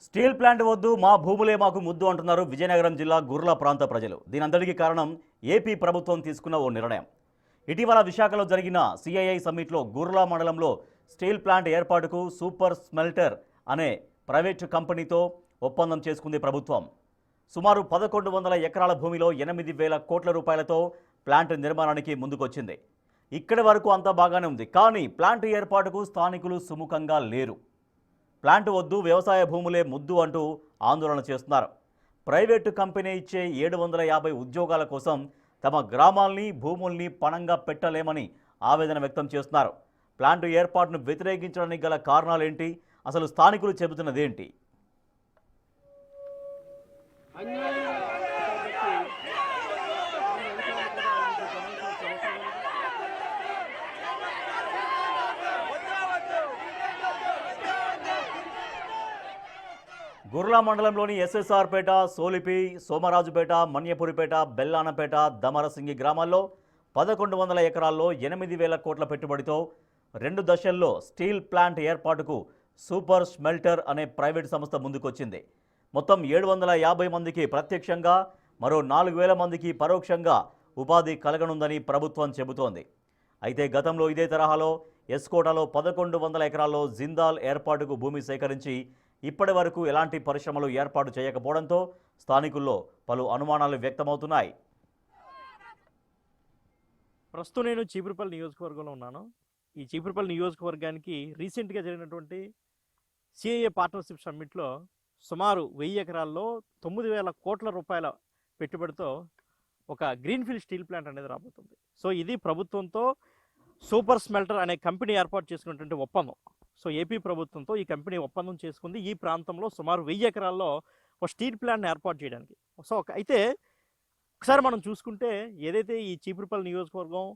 Steel plant వద్దు మా భూములే మాకు ముద్దు అంటున్నారు విజయనగరం జిల్లా గుర్ల ప్రాంత ప్రజలు. దీనంతటికీ కారణం ఏపీ ప్రభుత్వం తీసుకున్న ఓ నిర్ణయం. ఇటీవల విశాఖలో జరిగిన సిఐఐ సమ్మిట్లో గుర్ల మండలంలో స్టీల్ ప్లాంట్ ఏర్పాటుకు సూపర్ స్మెల్టర్ అనే ప్రైవేటు కంపెనీతో ఒప్పందం చేసుకుంది ప్రభుత్వం. సుమారు 1100 ఎకరాల భూమిలో 8,000 కోట్ల రూపాయలతో ప్లాంట్ నిర్మాణానికి ముందుకొచ్చింది. ఇక్కడి వరకు అంతా బాగానే ఉంది. కానీ ప్లాంట్ ఏర్పాటుకు స్థానికులు సుముఖంగా లేరు. ప్లాంట్ వద్దు, వ్యవసాయ భూములే ముద్దు అంటూ ఆందోళన చేస్తున్నారు. ప్రైవేటు కంపెనీ ఇచ్చే 750 ఉద్యోగాల కోసం తమ గ్రామాల్ని భూముల్ని పణంగా పెట్టలేమని ఆవేదన వ్యక్తం చేస్తున్నారు. ప్లాంట్ ఏర్పాటును వ్యతిరేకించడానికి గల కారణాలేంటి, అసలు స్థానికులు చెబుతున్నదేంటి? గుర్ల మండలంలోని ఎస్ఎస్ఆర్పేట, సోలిపి, సోమరాజుపేట, మన్యపురిపేట, బెల్లానపేట, దమరసింగి గ్రామాల్లో 1100 ఎకరాల్లో 8,000 కోట్ల పెట్టుబడితో 2 దశల్లో స్టీల్ ప్లాంట్ ఏర్పాటుకు సూపర్ స్మెల్టర్ అనే ప్రైవేటు సంస్థ ముందుకొచ్చింది. మొత్తం 750 మందికి ప్రత్యక్షంగా, మరో 4,000 మందికి పరోక్షంగా ఉపాధి కలగనుందని ప్రభుత్వం చెబుతోంది. అయితే గతంలో ఇదే తరహాలో ఎస్కోటలో 1100 ఎకరాల్లో జిందాల్ ఏర్పాటుకు భూమి సేకరించి ఇప్పటి వరకు ఎలాంటి పరిశ్రమలు ఏర్పాటు చేయకపోవడంతో స్థానికుల్లో పలు అనుమానాలు వ్యక్తమవుతున్నాయి. ప్రస్తుతం నేను చీపురుపల్లి నియోజకవర్గంలో ఉన్నాను. ఈ చీపురుపల్లి నియోజకవర్గానికి రీసెంట్గా జరిగినటువంటి సిఐఏ పార్ట్నర్షిప్ సమ్మిట్లో సుమారు 1000 ఎకరాల్లో 9,000 కోట్ల రూపాయల పెట్టుబడితో ఒక గ్రీన్ఫీల్డ్ స్టీల్ ప్లాంట్ అనేది రాబోతుంది. సో ఇది ప్రభుత్వంతో సూపర్ స్మెల్టర్ అనే కంపెనీ ఏర్పాటు చేసుకున్నటువంటి ఒప్పందం. సో ఏపీ ప్రభుత్వంతో ఈ కంపెనీ ఒప్పందం చేసుకుంది ఈ ప్రాంతంలో సుమారు 1000 ఎకరాల్లో ఒక స్టీల్ ప్లాంట్ని ఏర్పాటు చేయడానికి. సో అయితే ఒకసారి మనం చూసుకుంటే ఏదైతే ఈ చీపురుపల్లి నియోజకవర్గం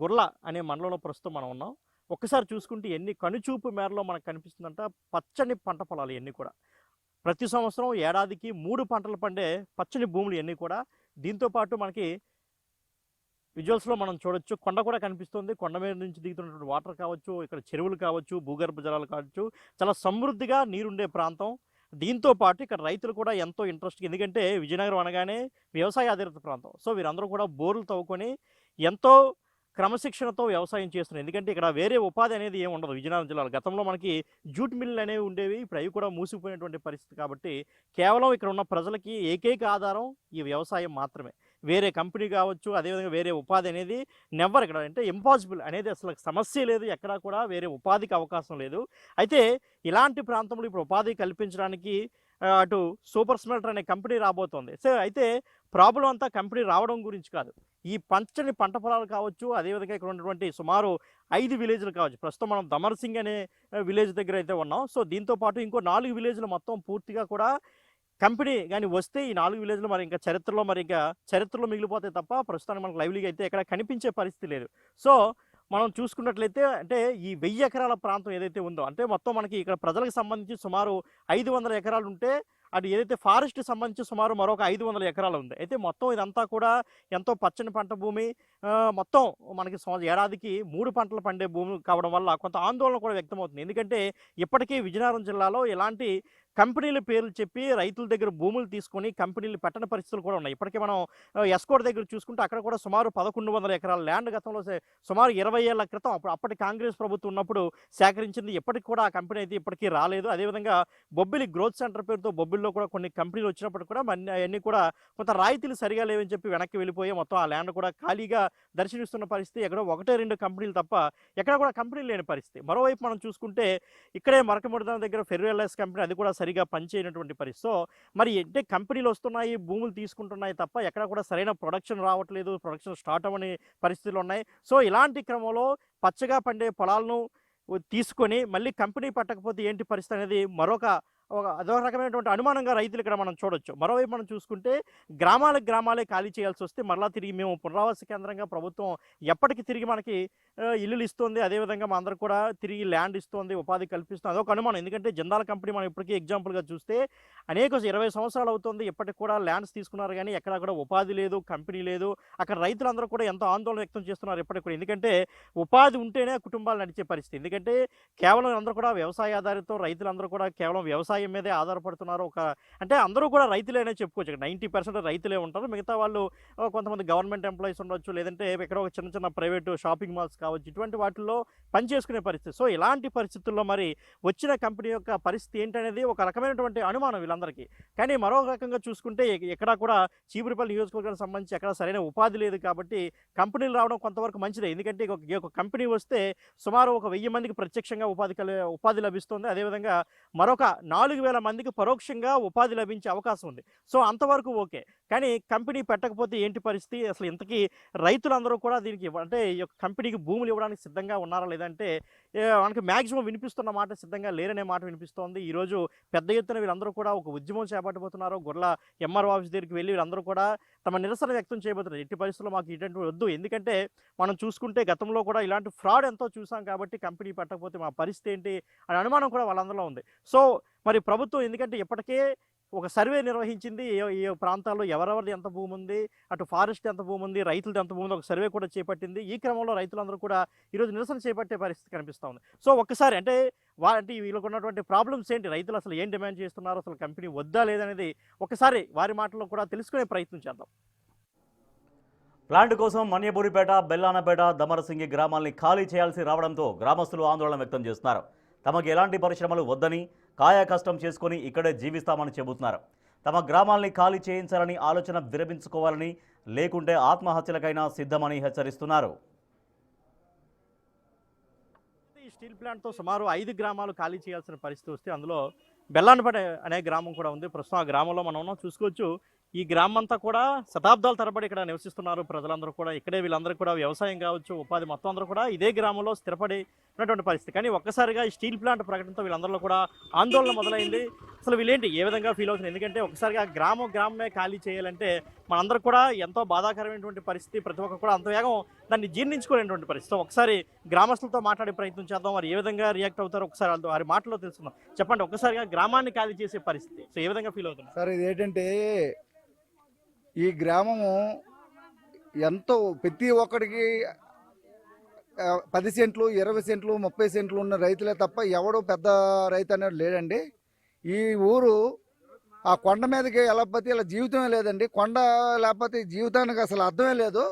గుర్ల అనే మండలంలో ప్రస్తుతం మనం ఉన్నాం, ఒక్కసారి చూసుకుంటే ఎన్ని కనుచూపు మేరలో మనకు కనిపిస్తుందంట పచ్చని పంట పొలాలు ఎన్ని కూడా. ప్రతి సంవత్సరం ఏడాదికి 3 పంటలు పండే పచ్చని భూములు ఎన్ని కూడా. దీంతోపాటు మనకి విజువల్స్లో మనం చూడొచ్చు, కొండ కూడా కనిపిస్తుంది. కొండ మీద నుంచి దిగుతున్నటువంటి వాటర్ కావచ్చు, ఇక్కడ చెరువులు కావచ్చు, భూగర్భ జలాలు కావచ్చు, చాలా సమృద్ధిగా నీరుండే ప్రాంతం. దీంతో పాటు ఇక్కడ రైతులు కూడా ఎంతో ఇంట్రెస్ట్, ఎందుకంటే విజయనగరం అనగానే వ్యవసాయ ఆధారిత ప్రాంతం. సో వీరందరూ కూడా బోర్లు తవ్వుకొని ఎంతో క్రమశిక్షణతో వ్యవసాయం చేస్తున్నారు. ఎందుకంటే ఇక్కడ వేరే ఉపాధి అనేది ఏమి ఉండదు విజయనగరం జిల్లాలో. గతంలో మనకి జూట్ మిల్లు అనేవి ఉండేవి, ఇప్పుడు అవి కూడా మూసిపోయినటువంటి పరిస్థితి. కాబట్టి కేవలం ఇక్కడ ఉన్న ప్రజలకి ఏకైక ఆధారం ఈ వ్యవసాయం మాత్రమే. వేరే కంపెనీ కావచ్చు, అదేవిధంగా వేరే ఉపాధి అనేది నెవర్ ఇక్కడ అంటే ఇంపాసిబుల్ అనేది అసలు సమస్య లేదు. ఎక్కడా కూడా వేరే ఉపాధికి అవకాశం లేదు. అయితే ఇలాంటి ప్రాంతంలో ఇప్పుడు ఉపాధి కల్పించడానికి అటు సూపర్ స్మెల్టర్ అనే కంపెనీ రాబోతోంది. సో అయితే ప్రాబ్లం అంతా కంపెనీ రావడం గురించి కాదు, ఈ పంచని పంట పొలాలు కావచ్చు, అదేవిధంగా ఇక్కడ ఉన్నటువంటి సుమారు 5 విలేజ్లు కావచ్చు. ప్రస్తుతం మనం దమర్సింగ్ అనే విలేజ్ దగ్గర అయితే ఉన్నాం. సో దీంతో పాటు ఇంకో 4 విలేజ్లు మొత్తం పూర్తిగా కూడా కంపెనీ కానీ వస్తే ఈ 4 విలేజ్లు మరి ఇంకా చరిత్రలో మిగిలిపోతాయి తప్ప ప్రస్తుతానికి మనకు లైవ్లీగా అయితే ఎక్కడ కనిపించే పరిస్థితి లేదు. సో మనం చూసుకున్నట్లయితే అంటే ఈ 1000 ఎకరాల ప్రాంతం ఏదైతే ఉందో, అంటే మొత్తం మనకి ఇక్కడ ప్రజలకు సంబంధించి సుమారు 500 ఎకరాలు ఉంటే అటు ఏదైతే ఫారెస్ట్ సంబంధించి సుమారు మరొక 500 ఎకరాలు ఉంది. అయితే మొత్తం ఇదంతా కూడా ఎంతో పచ్చని పంట భూమి, మొత్తం మనకి ఏడాదికి 3 పంటలు పండే భూమి కావడం వల్ల కొంత ఆందోళన కూడా వ్యక్తమవుతుంది. ఎందుకంటే ఇప్పటికీ విజయనగరం జిల్లాలో ఎలాంటి కంపెనీల పేర్లు చెప్పి రైతుల దగ్గర భూములు తీసుకొని కంపెనీలు పెట్టని పరిస్థితులు కూడా ఉన్నాయి. ఇప్పటికే మనం ఎస్కోట్ దగ్గర చూసుకుంటే అక్కడ కూడా సుమారు 1100 ఎకరాల ల్యాండ్ గతంలో సుమారు 20 ఏళ్ల క్రితం అప్పటి కాంగ్రెస్ ప్రభుత్వం ఉన్నప్పుడు సేకరించింది. ఇప్పటికి కూడా ఆ కంపెనీ అయితే ఇప్పటికీ రాలేదు. అదేవిధంగా బొబ్బిలి గ్రోత్ సెంటర్ పేరుతో బొబ్బిలిలో కూడా కొన్ని కంపెనీలు వచ్చినప్పుడు కూడా అవన్నీ కూడా కొంత రాయితీలు సరిగా లేవని చెప్పి వెనక్కి వెళ్ళిపోయి మొత్తం ఆ ల్యాండ్ కూడా ఖాళీగా దర్శనిస్తున్న పరిస్థితి. ఎక్కడో 1-2 కంపెనీలు తప్ప ఎక్కడ కూడా కంపెనీలు లేని పరిస్థితి. మరోవైపు మనం చూసుకుంటే ఇక్కడే మరకముడిదాం దగ్గర ఫెర్రోఎల్ఎస్ కంపెనీ, అది కూడా సరిగా పనిచేయనటువంటి పరిస్థితి. సో మరి అంటే కంపెనీలు వస్తున్నాయి, భూములు తీసుకుంటున్నాయి తప్ప ఎక్కడ కూడా సరైన ప్రొడక్షన్ రావట్లేదు, ప్రొడక్షన్ స్టార్ట్ అవ్వని పరిస్థితులు ఉన్నాయి. సో ఇలాంటి క్రమంలో పచ్చగా పండే పొలాలను తీసుకొని మళ్ళీ కంపెనీ పట్టకపోతే ఏంటి పరిస్థితి అనేది అదొక రకమైనటువంటి అనుమానంగా రైతులు ఇక్కడ మనం చూడొచ్చు. మరోవైపు మనం చూసుకుంటే గ్రామాలే ఖాళీ చేయాల్సి వస్తే మరలా తిరిగి మేము పునరావాస కేంద్రంగా ప్రభుత్వం ఎప్పటికి తిరిగి మనకి ఇల్లులు ఇస్తుంది, అదేవిధంగా మా అందరికి కూడా తిరిగి ల్యాండ్ ఇస్తుంది, ఉపాధి కల్పిస్తుంది, అదొక అనుమానం. ఎందుకంటే జిందాల్ కంపెనీ మనం ఇప్పటికీ ఎగ్జాంపుల్గా చూస్తే అనేక 20 సంవత్సరాలు అవుతుంది, ఇప్పటికి కూడా ల్యాండ్స్ తీసుకున్నారు కానీ ఎక్కడ కూడా ఉపాధి లేదు, కంపెనీ లేదు. అక్కడ రైతులందరూ కూడా ఎంతో ఆందోళన వ్యక్తం చేస్తున్నారు ఇప్పటికి కూడా. ఎందుకంటే ఉపాధి ఉంటేనే కుటుంబాలు నడిచే పరిస్థితి. ఎందుకంటే కేవలం అందరూ కూడా వ్యవసాయ ఆధారిత రైతులందరూ కూడా కేవలం వ్యవసాయ వ్యవసాయం మీదే ఆధారపడుతున్నారు. అంటే అందరూ కూడా రైతులేనే చెప్పుకోవచ్చు. 90% రైతులే ఉంటారు. మిగతా వాళ్ళు కొంతమంది గవర్నమెంట్ ఎంప్లాయీస్ ఉండొచ్చు, లేదంటే ఎక్కడో ఒక చిన్న చిన్న ప్రైవేటు షాపింగ్ మాల్స్ కావచ్చు, ఇటువంటి వాటిల్లో పని చేసుకునే పరిస్థితి. సో ఇలాంటి పరిస్థితుల్లో మరి వచ్చిన కంపెనీ యొక్క పరిస్థితి ఏంటనేది ఒక రకమైనటువంటి అనుమానం వీళ్ళందరికీ. కానీ మరో రకంగా చూసుకుంటే ఎక్కడా కూడా చీపురుపల్లి నియోజకవర్గానికి సంబంధించి ఎక్కడ సరైన ఉపాధి లేదు కాబట్టి కంపెనీలు రావడం కొంతవరకు మంచిదే. ఎందుకంటే ఒక కంపెనీ వస్తే సుమారు ఒక 1000 మందికి ప్రత్యక్షంగా ఉపాధి లభిస్తుంది. అదేవిధంగా మరొక 4000 మందికి పరోక్షంగా ఉపాధి లభించే అవకాశం ఉంది. సో అంతవరకు ఓకే. కానీ కంపెనీ పెట్టకపోతే ఏంటి పరిస్థితి? అసలు ఇంతకీ రైతులందరూ కూడా దీనికి అంటే ఈ యొక్క కంపెనీకి భూములు ఇవ్వడానికి సిద్ధంగా ఉన్నారా? లేదంటే మనకి మ్యాక్సిమం వినిపిస్తున్న మాట సిద్ధంగా లేరనే మాట వినిపిస్తోంది. ఈరోజు పెద్ద ఎత్తున వీళ్ళందరూ కూడా ఒక ఉద్యమం చేపట్టబోతున్నారు. గుర్ల ఎంఆర్ఓ ఆఫీస్ దగ్గరికి వెళ్ళి వీళ్ళందరూ కూడా తమ నిరసన వ్యక్తం చేయబోతున్నారు. ఎట్టి పరిస్థితుల్లో మాకు ఇటువంటివి వద్దు. ఎందుకంటే మనం చూసుకుంటే గతంలో కూడా ఇలాంటి ఫ్రాడ్ ఎంతో చూసాం కాబట్టి కంపెనీ పెట్టకపోతే మా పరిస్థితి ఏంటి అనే అనుమానం కూడా వాళ్ళందరిలో ఉంది. సో మరి ప్రభుత్వం ఎందుకంటే ఇప్పటికే ఒక సర్వే నిర్వహించింది. ఈ ప్రాంతాల్లో ఎవరెవరిది ఎంత భూమి ఉంది, అటు ఫారెస్ట్ ఎంత భూమి ఉంది, రైతులది ఎంత భూమి ఉంది, ఒక సర్వే కూడా చేపట్టింది. ఈ క్రమంలో రైతులందరూ కూడా ఈరోజు నిరసన చేపట్టే పరిస్థితి కనిపిస్తూ ఉంది. సో ఒక్కసారి అంటే వీళ్ళకు ఉన్నటువంటి ప్రాబ్లమ్స్ ఏంటి, రైతులు అసలు ఏం డిమాండ్ చేస్తున్నారు, అసలు కంపెనీ వద్దా లేదనేది ఒకసారి వారి మాటల్లో కూడా తెలుసుకునే ప్రయత్నం చేద్దాం. ప్లాంట్ కోసం మన్యబూరిపేట, బెల్లానపేట, దమరసింగి గ్రామాల్ని ఖాళీ చేయాల్సి రావడంతో గ్రామస్తులు ఆందోళన వ్యక్తం చేస్తున్నారు. తమకు ఎలాంటి పరిశ్రమలు వద్దని కాయ కష్టం చేసుకుని ఇక్కడే జీవిస్తామని చెబుతున్నారు. తమ గ్రామాల్ని ఖాళీ చేయించాలని ఆలోచన విరమించుకోవాలని, లేకుంటే ఆత్మహత్యలకైనా సిద్ధమని హెచ్చరిస్తున్నారు. ఈ స్టీల్ ప్లాంట్తో సుమారు 5 గ్రామాలు ఖాళీ చేయాల్సిన పరిస్థితి వస్తే అందులో బెల్లానపేట అనే గ్రామం కూడా ఉంది. ప్రస్తుతం ఆ గ్రామంలో మనం చూసుకోవచ్చు. ఈ గ్రామం అంతా కూడా శతాబ్దాల తరబడి ఇక్కడ నివసిస్తున్నారు ప్రజలందరూ కూడా. ఇక్కడే వీళ్ళందరూ కూడా వ్యవసాయం కావచ్చు, ఉపాధి మొత్తం అందరూ కూడా ఇదే గ్రామంలో స్థిరపడి ఉన్నటువంటి పరిస్థితి. కానీ ఒక్కసారిగా ఈ స్టీల్ ప్లాంట్ ప్రకటనతో వీళ్ళందరిలో కూడా ఆందోళన మొదలైంది. అసలు వీళ్ళేంటి ఏ విధంగా ఫీల్ అవుతుంది? ఎందుకంటే ఒకసారిగా గ్రామమే ఖాళీ చేయాలంటే మనందరూ కూడా ఎంతో బాధాకరమైనటువంటి పరిస్థితి. ప్రతి ఒక్కరు కూడా అంత వేగం దాన్ని జీర్ణించుకోలేనటువంటి పరిస్థితి. ఒకసారి గ్రామస్తులతో మాట్లాడే ప్రయత్నం చేద్దాం. వారు ఏ విధంగా రియాక్ట్ అవుతారో ఒకసారి వారి మాటలో తెలుసుకుందాం. చెప్పండి, ఒక్కసారిగా గ్రామాన్ని ఖాళీ చేసే పరిస్థితి, సో ఏ విధంగా ఫీల్ అవుతుంది? సార్ ఇది ఏంటంటే ఈ గ్రామము ఎంతో ప్రతి ఒక్కడికి 10 సెంట్లు, 20 సెంట్లు, 30 సెంట్లు ఉన్న రైతులే తప్ప ఎవడో పెద్ద రైతు అనేది లేడండి. ఈ ఊరు ఆ కొండ మీదకి వెళ్ళకపోతే ఇలా జీవితమే లేదండి. కొండ లేకపోతే జీవితానికి అసలు అర్థమే లేదు.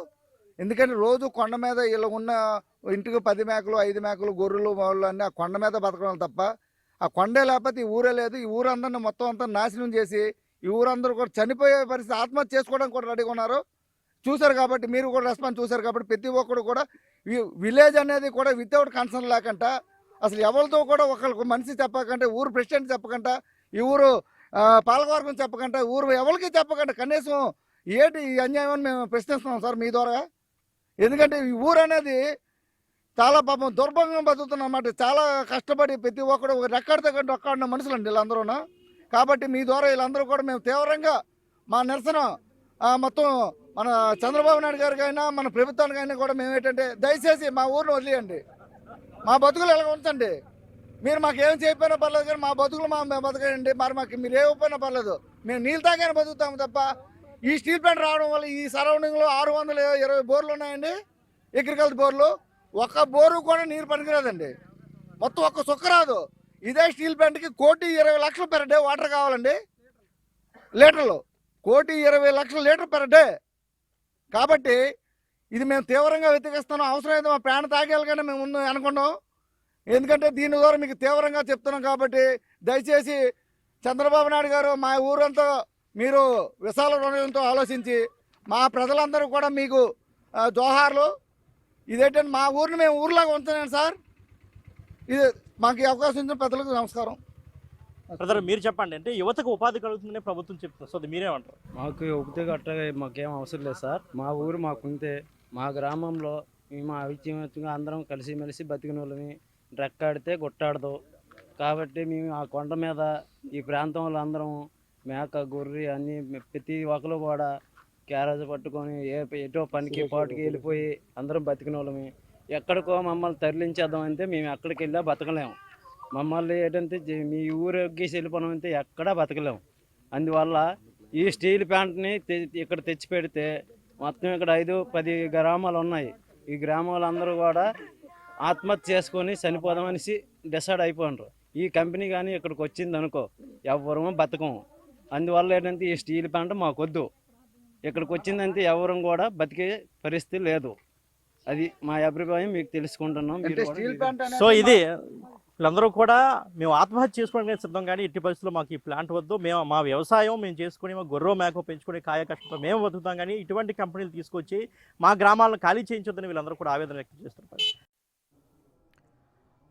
ఎందుకంటే రోజు కొండ మీద ఇలా ఉన్న ఇంటికి 10 మేకలు, 5 మేకలు, గొర్రెలు వాళ్ళు అన్నీ ఆ కొండ మీద బతకడం తప్ప ఆ కొండే లేకపోతే ఈ ఊరే లేదు. ఈ ఊరందరినీ మొత్తం అంతా నాశనం చేసి ఈ ఊరందరూ కూడా చనిపోయే పరిస్థితి, ఆత్మహత్య చేసుకోవడానికి కూడా రెడీగా ఉన్నారు. చూశారు కాబట్టి, మీరు కూడా రెస్పాన్స్ చూశారు కాబట్టి ప్రతి ఒక్కరు కూడా విలేజ్ అనేది కూడా వితౌట్ కన్సర్న్ లేకుండా అసలు ఎవరితో కూడా ఒకరికి మనిషి చెప్పకుండా, ఊరు ప్రెసిడెంట్ చెప్పకుండా, ఈ ఊరు పాలకవర్గం చెప్పకుండా, ఊరు ఎవరికి చెప్పకుండా కనీసం ఏంటి ఈ అన్యాయం అని మేము ప్రశ్నిస్తున్నాం సార్ మీ ద్వారా. ఎందుకంటే ఈ ఊరు అనేది చాలా పాపం దుర్భంగం బతుకుతున్న అన్నమాట. చాలా కష్టపడి ప్రతి ఒక్కడు రెక్కడితో కంటే ఒక్కడిన మనుషులు అండి వీళ్ళందరూ. కాబట్టి మీ ద్వారా వీళ్ళందరూ కూడా మేము తీవ్రంగా మా నిరసన మొత్తం మన చంద్రబాబు నాయుడు గారికి అయినా మన ప్రభుత్వానికి అయినా కూడా మేము ఏంటంటే దయచేసి మా ఊరిని వదిలేయండి, మా బతుకులు ఎలా ఉంచండి. మీరు మాకు ఏం చేయకపోయినా పర్లేదు కానీ మా బతుకులు బతకండి. మరి మాకు మీరు ఏమైపోయినా పర్లేదు, మేము నీళ్ళు తాగానే బతుకుతాము తప్ప. ఈ స్టీల్ ప్లాంట్ రావడం వల్ల ఈ సరౌండింగ్లో 620 బోర్లు ఉన్నాయండి, అగ్రికల్చర్ బోర్లు. ఒక్క బోరు కూడా నీరు పనికిరాదండి, మొత్తం ఒక్క సుక్క రాదు. ఇదే స్టీల్ ప్లాంట్కి 1,20,00,000 పెర్ డే వాటర్ కావాలండి, లీటర్లు 1,20,00,000 లీటర్ పెర్ డే. కాబట్టి ఇది మేము తీవ్రంగా వ్యతిరేకిస్తున్నాం. అవసరమైతే మా ప్రాణ తాగేయాలని మేము ముందు అనుకున్నాం. ఎందుకంటే దీని ద్వారా మీకు తీవ్రంగా చెప్తున్నాం. కాబట్టి దయచేసి చంద్రబాబు నాయుడు గారు మా ఊరంతా మీరు విశాల హృదయంతో ఆలోచించి మా ప్రజలందరూ కూడా మీకు జోహార్లు. ఇదేంటంటే మా ఊరిని మేము ఊర్లాగా ఉంచున్నాను సార్. ఇది మాకు ఈ అవకాశం ఇచ్చిన పెద్దలకు నమస్కారం. బ్రదర్ మీరు చెప్పండి, అంటే యువతకు ఉపాధి కలుగుతుందనే ప్రభుత్వం చెప్తుంది, సో మీరేమంటారు? మాకు ఉపాధి గట్టగా మాకేం అవసరం లేదు సార్. మా ఊరు మాకుంటే మా గ్రామంలో మేము ఐక్యమత్యంగా అందరం కలిసిమెలిసి బతికిన వాళ్ళని రెక్కాడితే గుట్టాడదు. కాబట్టి మేము ఆ కొండ మీద ఈ ప్రాంతంలో అందరం మేక, గొర్రె అన్నీ ప్రతి ఒక్కరు కూడా క్యారేజ్ పట్టుకొని ఎటో పనికి పాటుకి వెళ్ళిపోయి అందరం బతికిన వాళ్ళమి. ఎక్కడికో మమ్మల్ని తరలించేద్దామంటే మేము ఎక్కడికి వెళ్ళా బతకలేము. మమ్మల్ని ఏంటంటే మీ ఊరికి వెళ్ళిపోవడం ఎక్కడా బతకలేము. అందువల్ల ఈ స్టీల్ ప్లాంట్ని ఇక్కడ తెచ్చి పెడితే మొత్తం ఇక్కడ 5-10 గ్రామాలు ఉన్నాయి. ఈ గ్రామాలందరూ కూడా ఆత్మహత్య చేసుకొని చనిపోదామనేసి డిసైడ్ అయిపోయినారు. ఈ కంపెనీ కానీ ఇక్కడికి వచ్చింది అనుకో ఎవరూ బతకం. అందువల్ల ఏంటంటే ఈ స్టీల్ ప్లాంట్ మాకొద్దు. ఇక్కడికి వచ్చిందంటే ఎవరు కూడా బతికే పరిస్థితి లేదు. అది మా అభిప్రాయం, మీకు తెలుసుకుంటున్నాం. మీరు అంటే కూడా స్టీల్ మీరు- ప్లాంట్ సో ఇది వీళ్ళందరూ కూడా మేము ఆత్మహత్య చేసుకోవడానికి సిద్ధం, కానీ ఎట్టి పరిస్థితుల్లో మాకు ఈ ప్లాంట్ వద్దు, మేము మా వ్యవసాయం మేము చేసుకుని మా గొర్రె మేక పెంచుకుని కాయ కష్టంతో మేము బతుకుతాం, కానీ ఇటువంటి కంపెనీలు తీసుకొచ్చి మా గ్రామాలను ఖాళీ చేయించొద్దని వీళ్ళందరూ కూడా ఆవేదన వ్యక్తం చేస్తున్నారు.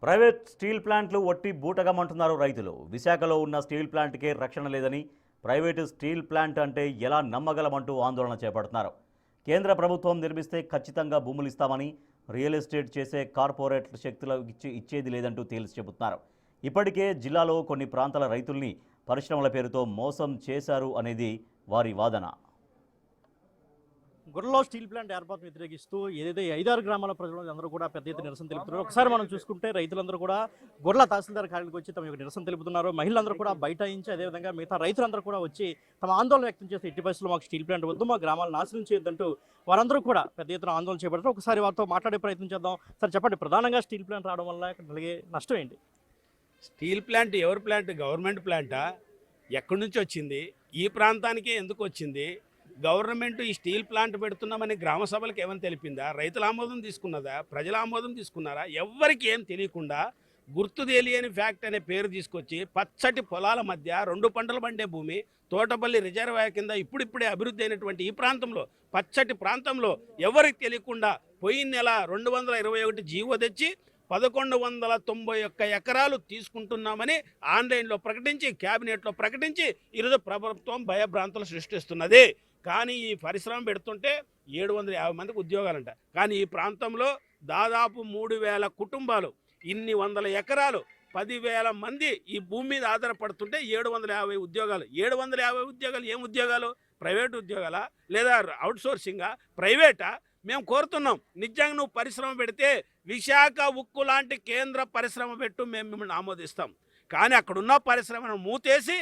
ప్రైవేట్ స్టీల్ ప్లాంట్లు ఒట్టి బూటగమంటున్నారు రైతులు. విశాఖలో ఉన్న స్టీల్ ప్లాంట్కే రక్షణ లేదని, ప్రైవేటు స్టీల్ ప్లాంట్ అంటే ఎలా నమ్మగలమంటూ ఆందోళన చేపడుతున్నారు. కేంద్ర ప్రభుత్వం నిర్మిస్తే ఖచ్చితంగా భూములు ఇస్తామని, రియల్ ఎస్టేట్ చేసే కార్పొరేట్ శక్తులు ఇచ్చేది లేదంటూ తేల్చి చెబుతున్నారు. ఇప్పటికే జిల్లాలో కొన్ని ప్రాంతాల రైతుల్ని పరిశ్రమల పేరుతో మోసం చేశారు అనేది వారి వాదన. గుర్రలో స్టీల్ ప్లాంట్ ఏర్పాటును వ్యతిరేకిస్తూ ఏదైతే 5-6 గ్రామాల ప్రజలు అందరూ కూడా పెద్ద ఎత్తున నిరసన తెలుపుతున్నారు. ఒకసారి మనం చూసుకుంటే రైతులందరూ కూడా గుర్రల తహసీల్దార్ కార్యాలయానికి వచ్చి తమ యొక్క నిరసన తెలుపుతున్నారు. మహిళలందరూ కూడా బైఠాయించి, అదేవిధంగా మిగతా రైతులందరూ కూడా వచ్చి తమ ఆందోళన వ్యక్తం చేస్తే ఎట్టి పరిస్థితుల్లో మాకు స్టీల్ ప్లాంట్ వద్దు, మా గ్రామాలను నాశనం చేయొద్దంటూ వారందరూ కూడా పెద్ద ఎత్తున ఆందోళన చేపడతారు. ఒకసారి వారితో మాట్లాడే ప్రయత్నం చేద్దాం. సార్ చెప్పండి, ప్రధానంగా స్టీల్ ప్లాంట్ రావడం వల్ల ఇక్కడ కలిగే నష్టం ఏంటి? స్టీల్ ప్లాంట్ ఎవరి ప్లాంట్? గవర్నమెంట్ ప్లాంటా? ఎక్కడి నుంచి వచ్చింది? ఈ ప్రాంతానికే ఎందుకు వచ్చింది? గవర్నమెంట్ ఈ స్టీల్ ప్లాంట్ పెడుతున్నామని గ్రామ సభలకు ఏమని తెలిపిందా? రైతుల ఆమోదం తీసుకున్నదా? ప్రజల ఆమోదం తీసుకున్నారా? ఎవ్వరికి ఏం తెలియకుండా గుర్తు తెలియని ఫ్యాక్ట్ అనే పేరు తీసుకొచ్చి పచ్చటి పొలాల మధ్య 2 పంటలు పండే భూమి, తోటపల్లి రిజర్వాయర్ కింద ఇప్పుడిప్పుడే అభివృద్ధి అయినటువంటి ఈ ప్రాంతంలో, పచ్చటి ప్రాంతంలో ఎవరికి తెలియకుండా పోయిన నెల 221 జీవో తెచ్చి 1191 ఎకరాలు తీసుకుంటున్నామని ఆన్లైన్లో ప్రకటించి, క్యాబినెట్లో ప్రకటించి ఈరోజు ప్రభుత్వం భయభ్రాంతులు సృష్టిస్తున్నది. కానీ ఈ పరిశ్రమ పెడుతుంటే 750 మందికి ఉద్యోగాలంట. కానీ ఈ ప్రాంతంలో దాదాపు 3000 కుటుంబాలు, ఇన్ని వందల ఎకరాలు, 10,000 మంది ఈ భూమి మీద ఆధారపడుతుంటే 750 ఉద్యోగాలు. 750 ఉద్యోగాలు ఏం ఉద్యోగాలు? ప్రైవేట్ ఉద్యోగాలా లేదా అవుట్సోర్సింగా? ప్రైవేటా? మేము కోరుతున్నాం, నిజంగా నువ్వు పరిశ్రమ పెడితే విశాఖ ఉక్కు లాంటి కేంద్ర పరిశ్రమ పెట్టు, మేము మిమ్మల్ని ఆమోదిస్తాం. కానీ అక్కడున్న పరిశ్రమను మూతేసి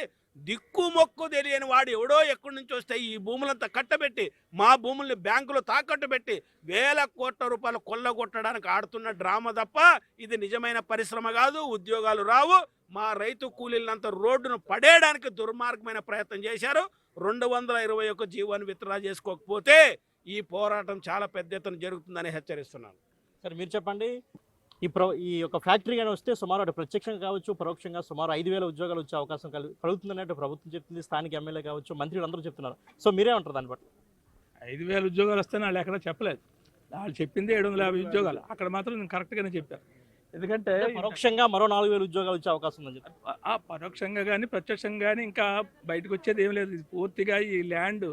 దిక్కు మొక్కు తెలియని వాడు ఎవడో ఎక్కడి నుంచి వస్తే ఈ భూములంతా కట్టబెట్టి, మా భూముల్ని బ్యాంకులు తాకట్టు పెట్టి వేల కోట్ల రూపాయలు కొల్లగొట్టడానికి ఆడుతున్న డ్రామా తప్ప ఇది నిజమైన పరిశ్రమ కాదు. ఉద్యోగాలు రావు. మా రైతు కూలీలంతా రోడ్డును పడేయడానికి దుర్మార్గమైన ప్రయత్నం చేశారు. 221 జీవోని విత్డ్రా చేసుకోకపోతే ఈ పోరాటం చాలా పెద్ద ఎత్తున జరుగుతుందని హెచ్చరిస్తున్నాను. సరే మీరు చెప్పండి, ఈ యొక్క ఫ్యాక్టరీ కానీ వస్తే సుమారు అటు ప్రత్యక్షంగా కావచ్చు, పరోక్షంగా సుమారు 5,000 ఉద్యోగాలు వచ్చే అవకాశం కలుగుతుందన్నట్టు ప్రభుత్వం చెప్తుంది, స్థానిక ఎమ్మెల్యే కావచ్చు, మంత్రులు అందరూ చెప్తున్నారు. సో మీరేమంటారు దాన్ని బట్టి? 5,000 ఉద్యోగాలు వస్తే వాళ్ళు ఎక్కడ చెప్పలేదు. వాళ్ళు చెప్పింది 750 ఉద్యోగాలు. అక్కడ మాత్రం నేను కరెక్ట్గానే చెప్పాను. ఎందుకంటే పరోక్షంగా మరో 4,000 ఉద్యోగాలు వచ్చే అవకాశం ఉందని చెప్పి, పరోక్షంగా కానీ ప్రత్యక్షంగా కానీ ఇంకా బయటకు వచ్చేది ఏం లేదు. ఇది పూర్తిగా ఈ ల్యాండ్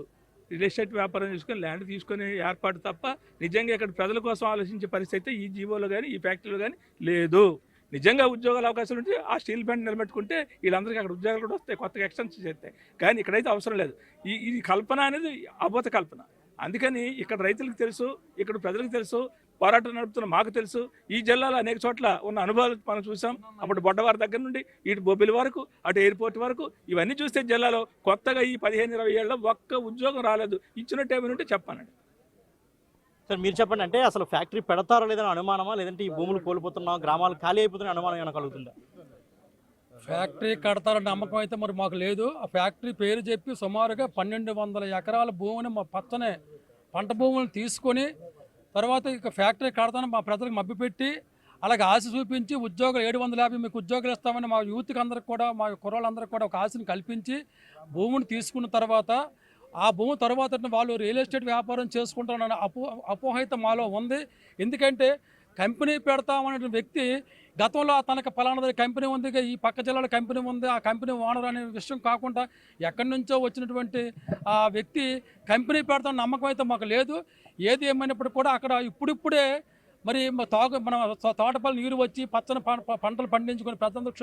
రియల్ ఎస్టేట్ వ్యాపారం చేసుకొని ల్యాండ్ తీసుకొని ఏర్పాటు తప్ప నిజంగా ఇక్కడ ప్రజల కోసం ఆలోచించే పరిస్థితి ఈ జీవోలో కానీ ఈ ఫ్యాక్టరీలో కానీ లేదు. నిజంగా ఉద్యోగాల అవకాశాలు ఉంటే ఆ స్టీల్ ప్లాంట్ నిలబెట్టుకుంటే వీళ్ళందరికీ అక్కడ ఉద్యోగాలు కూడా వస్తాయి, కొత్తగా ఎక్స్టెన్షన్ చేస్తాయి. కానీ ఇక్కడైతే అవసరం లేదు. ఈ కల్పన అనేది అబోధ కల్పన. అందుకని ఇక్కడ రైతులకు తెలుసు, ఇక్కడ ప్రజలకు తెలుసు, పోరాటం నడుపుతున్న మాకు తెలుసు. ఈ జిల్లాలో అనేక చోట్ల ఉన్న అనుభవాలు మనం చూసాం. అప్పుడు బొడ్డవారి దగ్గర నుండి ఇటు బొబ్బిలి వరకు, అటు ఎయిర్పోర్ట్ వరకు ఇవన్నీ చూస్తే జిల్లాలో కొత్తగా ఈ 15-20 ఏళ్ళలో ఒక్క ఉద్యోగం రాలేదు. ఇచ్చినట్టు ఏమైనా ఉంటే చెప్పానండి. సార్ మీరు చెప్పండి, అంటే అసలు ఫ్యాక్టరీ పెడతారా లేదని అనుమానమా, లేదంటే ఈ భూములు కోల్పోతున్నాం, గ్రామాలు ఖాళీ అయిపోతున్న అనుమానం ఏమైనా కలుగుతుందా? ఫ్యాక్టరీ కడతారన్న నమ్మకం అయితే మరి మాకు లేదు. ఆ ఫ్యాక్టరీ పేరు చెప్పి సుమారుగా 1,200 ఎకరాల భూమిని మా పచ్చనే పంట భూములను తీసుకొని తర్వాత ఇక ఫ్యాక్టరీ కడతానని మా ప్రజలకు మభ్యపెట్టి అలాగే ఆశ చూపించి ఉద్యోగాలు 750 మీకు ఉద్యోగాలు ఇస్తామని మా యూత్కి అందరికి కూడా, మా కుర్రాళ్ళందరికీ కూడా ఒక ఆశను కల్పించి భూమిని తీసుకున్న తర్వాత ఆ భూమి తర్వాత వాళ్ళు రియల్ ఎస్టేట్ వ్యాపారం చేసుకుంటారన్న అపోహ అయితే మాలో ఉంది. ఎందుకంటే కంపెనీ పెడతామనే వ్యక్తి గతంలో తనకు పలానా కంపెనీ ఉంది, ఈ పక్క జిల్లాలో కంపెనీ ఉంది, ఆ కంపెనీ ఓనర్ అనే విషయం కాకుండా ఎక్కడి నుంచో వచ్చినటువంటి ఆ వ్యక్తి కంపెనీ పెడతామన్న నమ్మకం అయితే మాకు లేదు. ఏది ఏమైనప్పుడు కూడా అక్కడ ఇప్పుడిప్పుడే మరి మన తోటపల్లి నీరు వచ్చి పచ్చని పంటలు పండించుకొని ప్రజలందరూ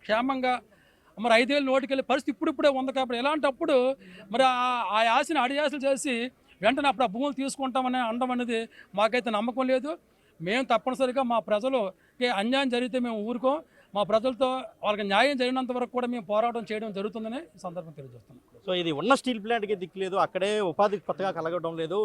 క్షేమంగా మరి 5 ఏళ్ళు నోటికెళ్ళే పరిస్థితి ఇప్పుడిప్పుడే ఉంది. కాబట్టి ఇలాంటప్పుడు మరి ఆ ఆశని అడియాసలు చేసి వెంటనే అప్పుడు ఆ భూములు తీసుకుంటామని అనడం అనేది మాకైతే నమ్మకం లేదు. మేము తప్పనిసరిగా మా ప్రజలకి అన్యాయం జరిగితే మేము ఊరుకోం. మా ప్రజలతో వాళ్ళకి న్యాయం జరిగినంత వరకు కూడా మేము పోరాటం చేయడం జరుగుతుందని ఈ సందర్భం తెలియజేస్తున్నాం. సో ఇది ఉన్న స్టీల్ ప్లాంట్కి దిక్కు లేదు, అక్కడే ఉపాధి కొత్తగా కలగడం లేదు,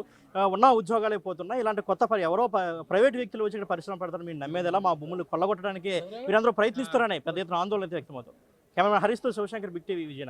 ఉన్న ఉద్యోగాలే పోతున్నాయి. ఇలాంటి కొత్త ఎవరో ప్రైవేట్ వ్యక్తులు వచ్చి ఇక్కడ పరిశ్రమ పెడతారు, మీరు నమ్మేదెలా? మా భూములు కొల్లగొట్టడానికి మీరందరూ ప్రయత్నిస్తారని పెద్ద ఎత్తున ఆందోళన అయితే వ్యక్తమవుతుంది. కెమెరా హరీష్తో శివశంకర్, బిగ్ టీవీ, విజయనగరం.